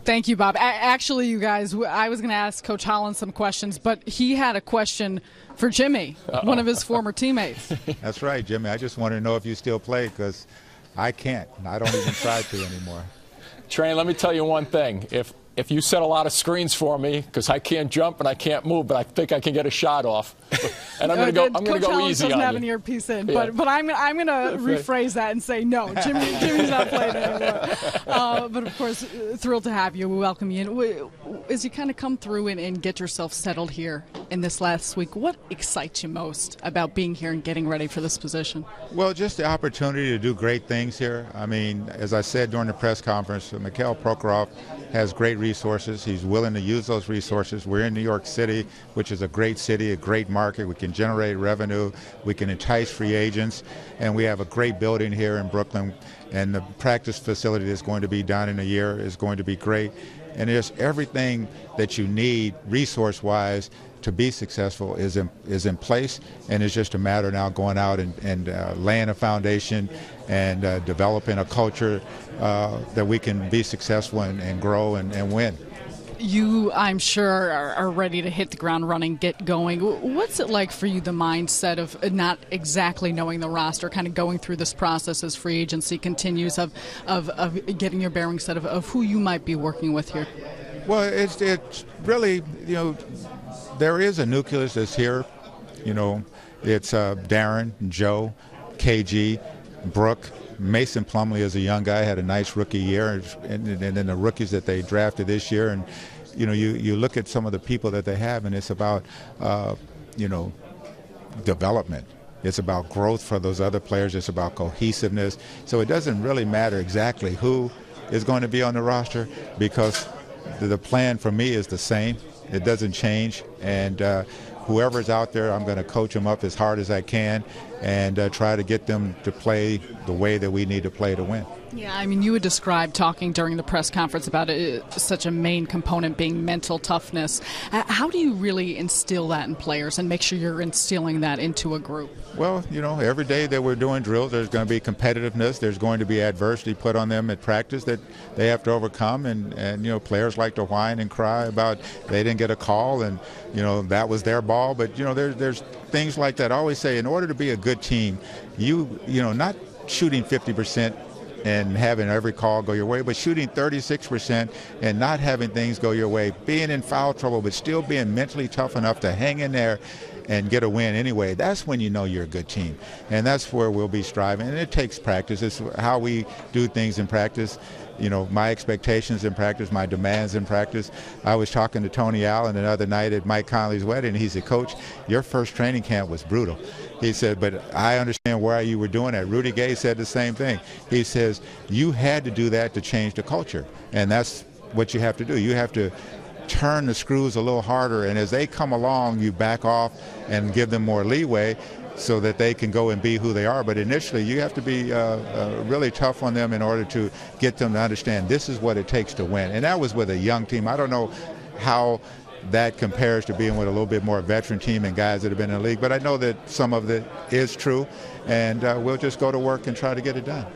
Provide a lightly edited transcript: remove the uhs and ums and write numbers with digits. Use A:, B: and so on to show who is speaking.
A: Thank you, Bob. Actually, you guys, I was going to ask Coach Hollins some questions, but he had a question for Jimmy, one of his former teammates.
B: That's right, Jimmy. I just want to know if you still play, because I can't. I don't even try to anymore.
C: Train, let me tell you one thing. If you set a lot of screens for me, because I can't jump and I can't move, but I think I can get a shot off. And I'm going to go. I'm going to go easy on you.
A: doesn't have an earpiece in, but I'm going to rephrase that and say no. Jimmy's not playing anymore. But of course, thrilled to have you. We welcome you. As you kind of come through and get yourself settled here in this last week, what excites you most about being here and getting ready for this position?
B: Well, just the opportunity to do great things here. I mean, as I said during the press conference, Mikhail Prokhorov has great resources. He's willing to use those resources. We're in New York City, which is a great city, a great market. We can generate revenue. We can entice free agents. And we have a great building here in Brooklyn. And the practice facility that's going to be done in a year is going to be great. And there's everything that you need resource-wise to be successful is in place, and it's just a matter now going out and laying a foundation and developing a culture that we can be successful and grow and win.
A: You, I'm sure, are ready to hit the ground running, get going. What's it like for you, the mindset of not exactly knowing the roster, kind of going through this process as free agency continues of getting your bearings set of who you might be working with here?
B: Well, it's really, there is a nucleus that's here. It's Darren, Joe, KG, Brooke. Mason Plumlee is a young guy, had a nice rookie year, and then the rookies that they drafted this year. And, you look at some of the people that they have, and it's about, development. It's about growth for those other players. It's about cohesiveness. So it doesn't really matter exactly who is going to be on the roster, because the plan for me is the same. It doesn't change, and whoever's out there, I'm going to coach them up as hard as I can and try to get them to play the way that we need to play to win.
A: Yeah, I mean, you would describe talking during the press conference about such a main component being mental toughness. How do you really instill that in players and make sure you're instilling that into a group?
B: Well, every day that we're doing drills, there's going to be competitiveness. There's going to be adversity put on them at practice that they have to overcome. And players like to whine and cry about they didn't get a call and, that was their ball. But, there's things like that. I always say, in order to be a good team, not shooting 50% and having every call go your way, but shooting 36% and not having things go your way, being in foul trouble, but still being mentally tough enough to hang in there and get a win anyway. That's when you're a good team. And that's where we'll be striving. And it takes practice. It's how we do things in practice. My expectations in practice, my demands in practice. I was talking to Tony Allen the other night at Mike Conley's wedding, and he said, "Coach, your first training camp was brutal." He said, "But I understand why you were doing that." Rudy Gay said the same thing. He says, "You had to do that to change the culture." And that's what you have to do. You have to turn the screws a little harder, and as they come along, you back off and give them more leeway so that they can go and be who they are. But initially, you have to be really tough on them in order to get them to understand this is what it takes to win. And that was with a young team. I don't know how that compares to being with a little bit more veteran team and guys that have been in the league, but I know that some of it is true, and we'll just go to work and try to get it done.